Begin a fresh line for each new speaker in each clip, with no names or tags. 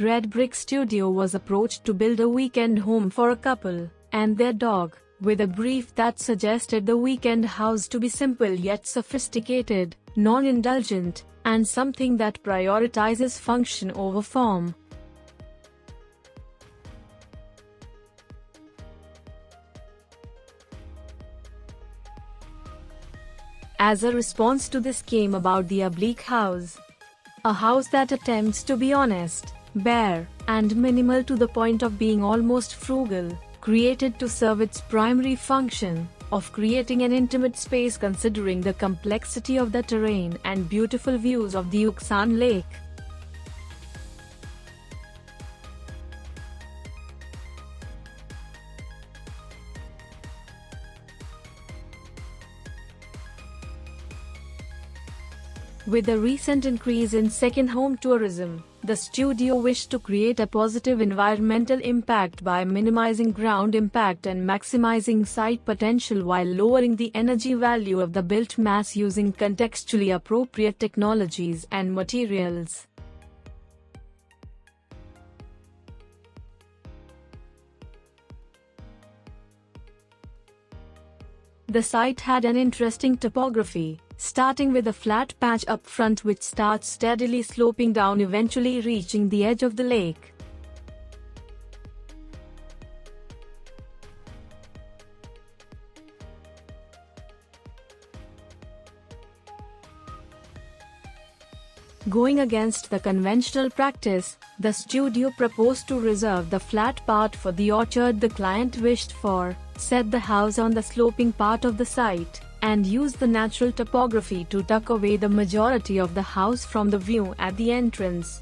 Red Brick Studio was approached to build a weekend home for a couple and their dog, with a brief that suggested the weekend house to be simple yet sophisticated, non-indulgent, and something that prioritizes function over form. As a response to this came about the Oblique House, a house that attempts to be honest, bare, and minimal to the point of being almost frugal, created to serve its primary function of creating an intimate space considering the complexity of the terrain and beautiful views of the Uksan Lake. With the recent increase in second home tourism, the studio wished to create a positive environmental impact by minimizing ground impact and maximizing site potential while lowering the energy value of the built mass using contextually appropriate technologies and materials. The site had an interesting topography, starting with a flat patch up front which starts steadily sloping down, eventually reaching the edge of the lake. Going against the conventional practice, the studio proposed to reserve the flat part for the orchard the client wished for, set the house on the sloping part of the site, and use the natural topography to tuck away the majority of the house from the view at the entrance.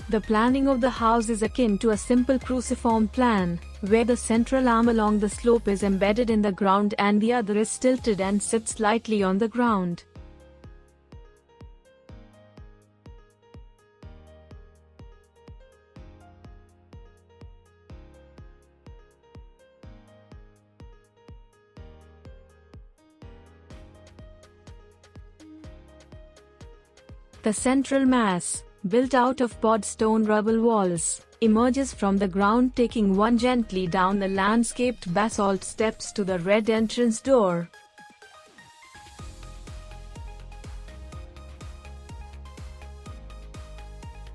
The planning of the house is akin to a simple cruciform plan, where the central arm along the slope is embedded in the ground and the other is tilted and sits slightly on the ground. The central mass, built out of poured stone rubble walls, emerges from the ground, taking one gently down the landscaped basalt steps to the red entrance door.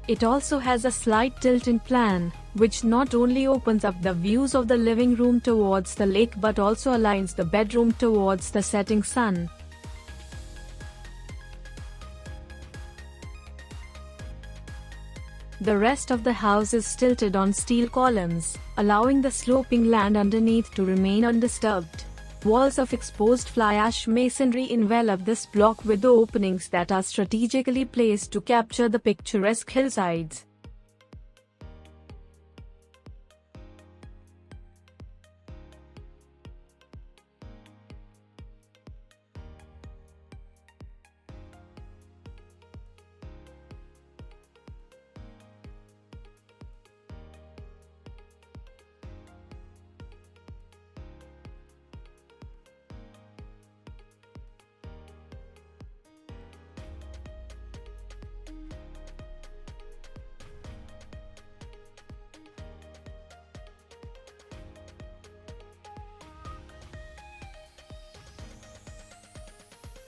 It also has a slight tilt in plan, which not only opens up the views of the living room towards the lake but also aligns the bedroom towards the setting sun. The rest of the house is tilted on steel columns, allowing the sloping land underneath to remain undisturbed. Walls of exposed fly ash masonry envelop this block with openings that are strategically placed to capture the picturesque hillsides.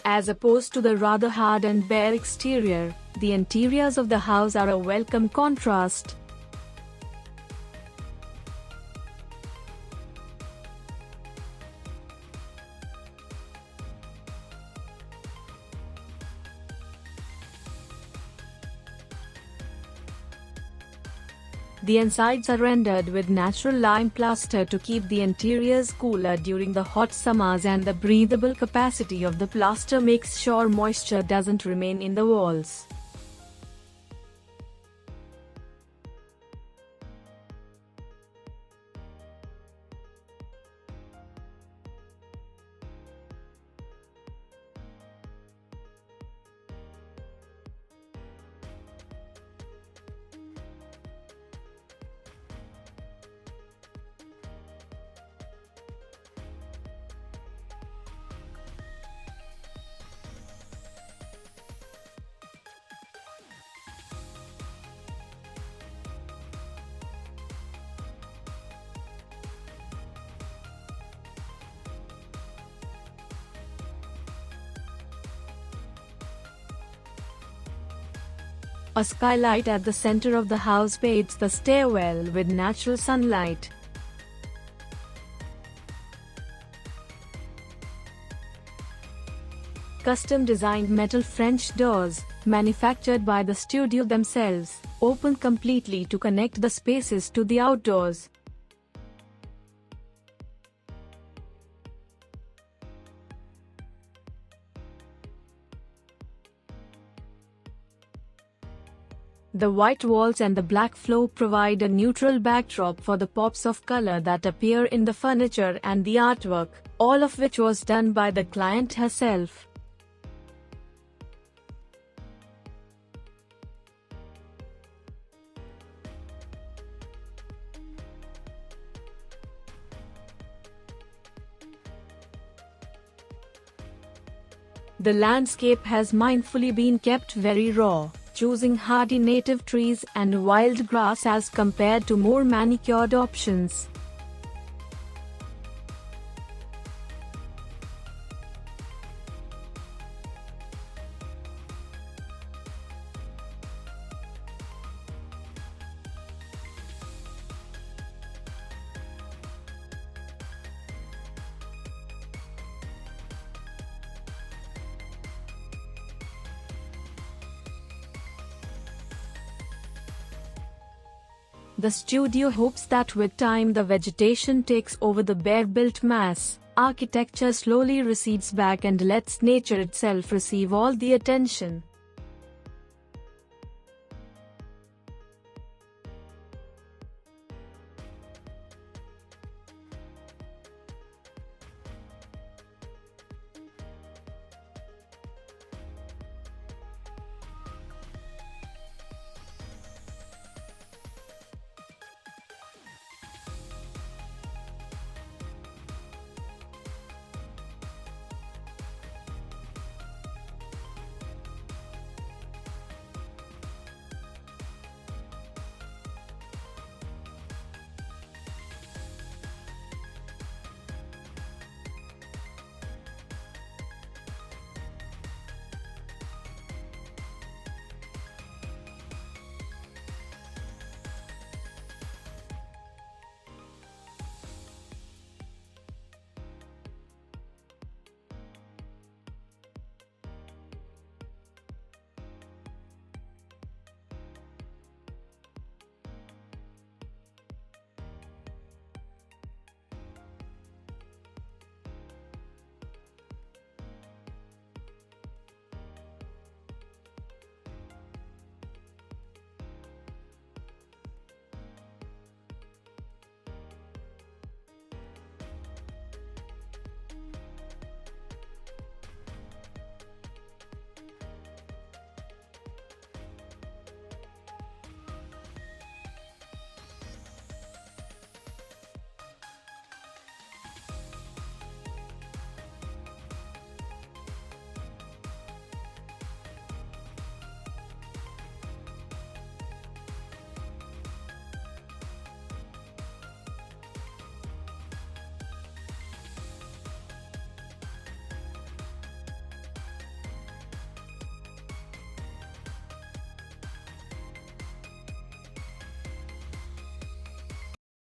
As opposed to the rather hard and bare exterior, the interiors of the house are a welcome contrast. The insides are rendered with natural lime plaster to keep the interiors cooler during the hot summers, and the breathable capacity of the plaster makes sure moisture doesn't remain in the walls. A skylight at the center of the house bathes the stairwell with natural sunlight. Custom-designed metal French doors, manufactured by the studio themselves, open completely to connect the spaces to the outdoors. The white walls and the black floor provide a neutral backdrop for the pops of color that appear in the furniture and the artwork, all of which was done by the client herself. The landscape has mindfully been kept very raw, choosing hardy native trees and wild grass as compared to more manicured options. The studio hopes that with time the vegetation takes over the bare-built mass, architecture slowly recedes back and lets nature itself receive all the attention.